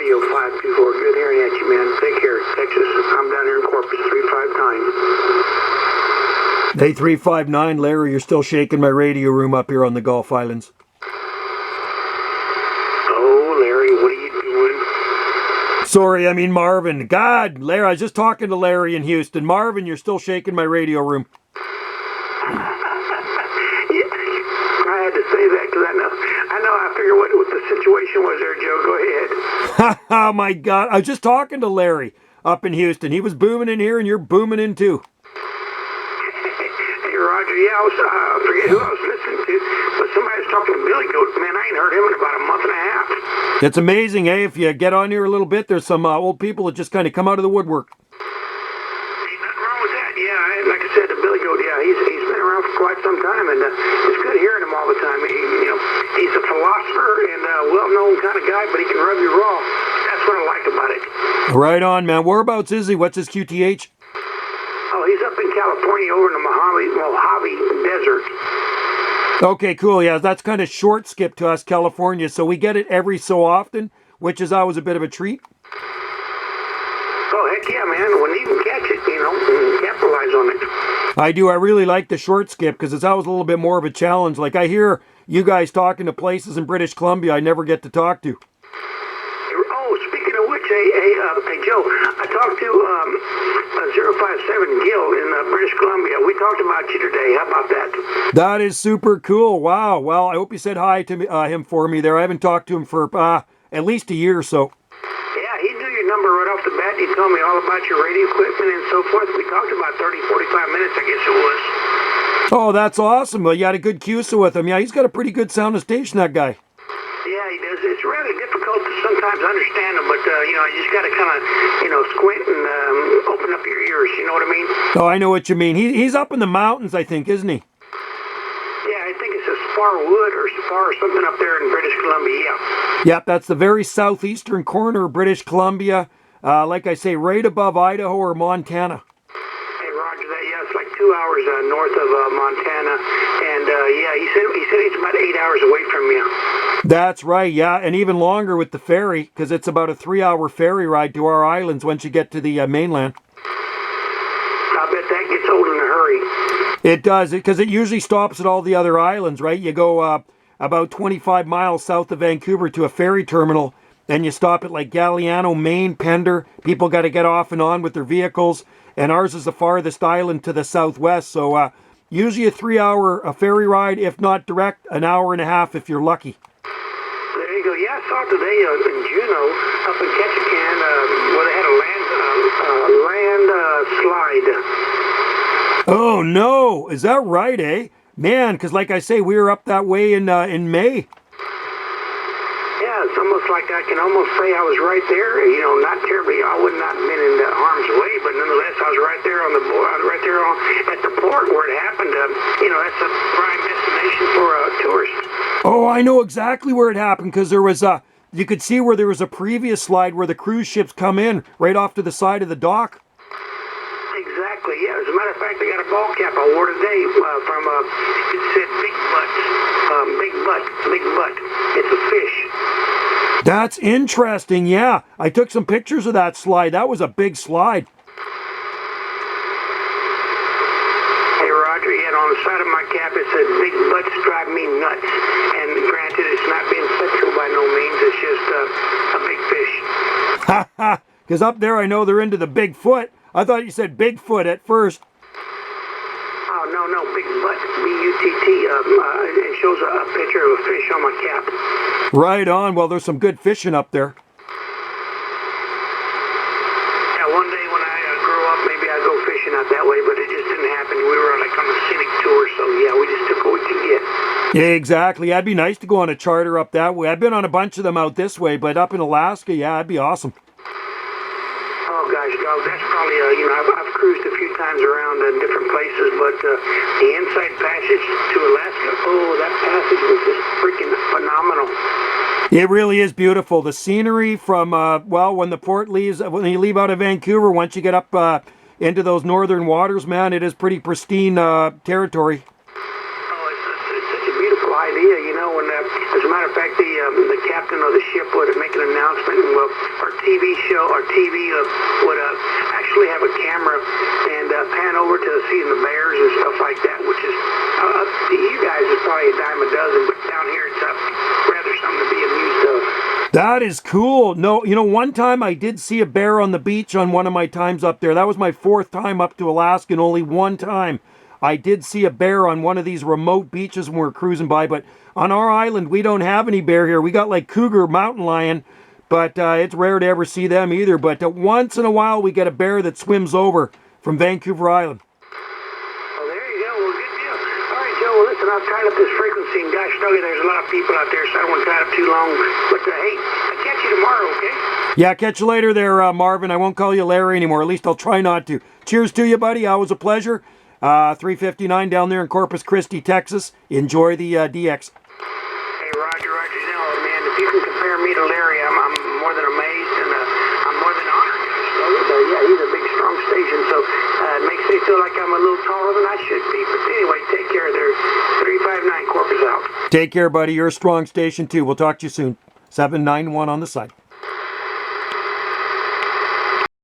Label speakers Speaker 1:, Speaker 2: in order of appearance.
Speaker 1: Radio 524. Good hearing at you, man. Take care. Texas. I'm down here in Corpus, 359.
Speaker 2: Hey, 359, Larry, you're still shaking my radio room up here on the Gulf Islands.
Speaker 1: Oh, Larry, what are you doing?
Speaker 2: Sorry, I mean Marvin. God, Larry, I was just talking to Larry in Houston. Marvin, you're still shaking my radio room.
Speaker 1: Yeah, I had to say that because I know I figured what the situation was there, Joe. Go ahead.
Speaker 2: Oh, my God. I was just talking to Larry up in Houston. He was booming in here, and you're booming in too.
Speaker 1: Hey, Roger, yeah, I forget who I was listening to, but somebody was talking to Billy Goat. Man, I ain't heard him in about a month and a half.
Speaker 2: It's amazing, eh? If you get on here a little bit, there's some old people that just kind of come out of the woodwork.
Speaker 1: Ain't nothing wrong with that. Yeah, like I said, the Billy Goat, yeah, he's been around for quite some time, and it's good hearing him all the time. He's a philosopher and a well-known kind of guy, but he can rub you raw. That's what I like about it.
Speaker 2: Right on, man. Whereabouts is he? What's his QTH?
Speaker 1: Oh, he's up in California over in the Mojave Desert.
Speaker 2: Okay, cool. Yeah, that's kind of short skip to us, California, so we get it every so often, which is always a bit of a treat.
Speaker 1: Oh, heck yeah, man. When you can catch it, and capitalize on it.
Speaker 2: I do. I really like the short skip because it's always a little bit more of a challenge. Like I hear you guys talking to places in British Columbia I never get to talk to.
Speaker 1: Oh, speaking of which, hey Joe, I talked to 057 Gil in British Columbia. We talked about you today. How about that?
Speaker 2: That is super cool. Wow. Well, I hope you said hi to him for me there. I haven't talked to him for at least a year or so.
Speaker 1: Yeah, he knew your number right off the bat. He told me all about your radio equipment and so forth. We talked about 30, 45 minutes, I guess it was.
Speaker 2: Oh, that's awesome. Well, you had a good CUSA with him. Yeah, he's got a pretty good sound and station, that guy.
Speaker 1: Yeah, he does. It's rather difficult to sometimes understand him, but, you just got to kind of, squint and open up your ears. You know what I mean?
Speaker 2: Oh, I know what you mean. He's up in the mountains, I think, isn't he?
Speaker 1: Yeah, I think it's a Sparwood or Spar or something up there in British Columbia, yeah.
Speaker 2: Yep, that's the very southeastern corner of British Columbia. Like I say, right above Idaho or Montana.
Speaker 1: Hey, Roger that. Yeah, it's like 2 hours north of Montana. And, yeah, he said he's about 8 hours away from you.
Speaker 2: That's right, yeah, and even longer with the ferry, because it's about a 3-hour ferry ride to our islands once you get to the mainland.
Speaker 1: I bet that gets old in a hurry.
Speaker 2: It does, because it usually stops at all the other islands, right? You go about 25 miles south of Vancouver to a ferry terminal, and you stop at like Galiano, Maine, Pender. People got to get off and on with their vehicles, and ours is the farthest island to the southwest, so usually a 3-hour ferry ride, if not direct, an hour and a half if you're lucky.
Speaker 1: There you go. Yeah, I saw today in Juneau, up in Ketchikan, where they had a land slide.
Speaker 2: Oh no, is that right, eh? Man, because like I say, we were up that way in May.
Speaker 1: Yeah, it's almost like I can almost say I was right there. Not terribly. I would not have been in harm's way, but nonetheless, I was right there on the board, right there at the port where it happened. That's a prime destination for tourists.
Speaker 2: Oh, I know exactly where it happened because there was you could see where there was a previous slide where the cruise ships come in right off to the side of the dock.
Speaker 1: Exactly, yeah. As a matter of fact, they got a ball cap award today from, it said Big Butt. It's a fish.
Speaker 2: That's interesting, yeah. I took some pictures of that slide. That was a big slide.
Speaker 1: Hey, Roger, yeah, on the side of my cap it said, Big Butts drive me nuts. And granted, it's not being sexual by no means. It's just a big fish.
Speaker 2: Ha ha! Because up there I know they're into the Bigfoot. I thought you said Bigfoot at first.
Speaker 1: Oh, no, Big Butt, B-U-T-T. It shows a picture of a fish on my cap.
Speaker 2: Right on. Well, there's some good fishing up there.
Speaker 1: Yeah, one day when I grow up, maybe I'll go fishing out that way, but it just didn't happen. We were like on a scenic tour, so yeah, we just took what we could get.
Speaker 2: Yeah, exactly. That'd be nice to go on a charter up that way. I've been on a bunch of them out this way, but up in Alaska, yeah, that'd be awesome.
Speaker 1: Oh gosh, dog, that's probably I've cruised a few times around in different places, but the inside passage to Alaska, that passage was just freaking phenomenal.
Speaker 2: It really is beautiful. The scenery from when the port leaves, when you leave out of Vancouver, once you get up into those northern waters, man, it is pretty pristine territory.
Speaker 1: Oh, it's such a beautiful idea, when as a matter of fact, the captain of the ship would make an announcement, and TV show or TV would actually have a camera and pan over to seeing the bears and stuff like that, which is to you guys is probably a dime a dozen, but down here it's rather something to be amused of.
Speaker 2: That is cool. No, you know, one time I did see a bear on the beach on one of my times up there. That was my 4th time up to Alaska, and only one time I did see a bear on one of these remote beaches when we were cruising by. But on our island, we don't have any bear here. We got like cougar, mountain lion, but it's rare to ever see them either. But once in a while, we get a bear that swims over from Vancouver Island.
Speaker 1: Well, there you go. Well, good deal. All right, Joe. Well, listen, I've tied up this frequency, and gosh, doggy, there's a lot of people out there, so I don't want to tie it up too long. But hey, I'll catch you tomorrow, okay?
Speaker 2: Yeah, catch you later there, Marvin. I won't call you Larry anymore. At least I'll try not to. Cheers to you, buddy. Always a pleasure. 359 down there in Corpus Christi, Texas. Enjoy the DX.
Speaker 1: Hey, Roger, you know, man, if you can compare me to Larry, I'm more than amazed, and I'm more than honored. So, yeah, he's a big, strong station, so it makes me feel like I'm a little taller than I should be. But anyway, take care there. 359 Corpus out.
Speaker 2: Take care, buddy. You're a strong station, too. We'll talk to you soon. 791 on the side.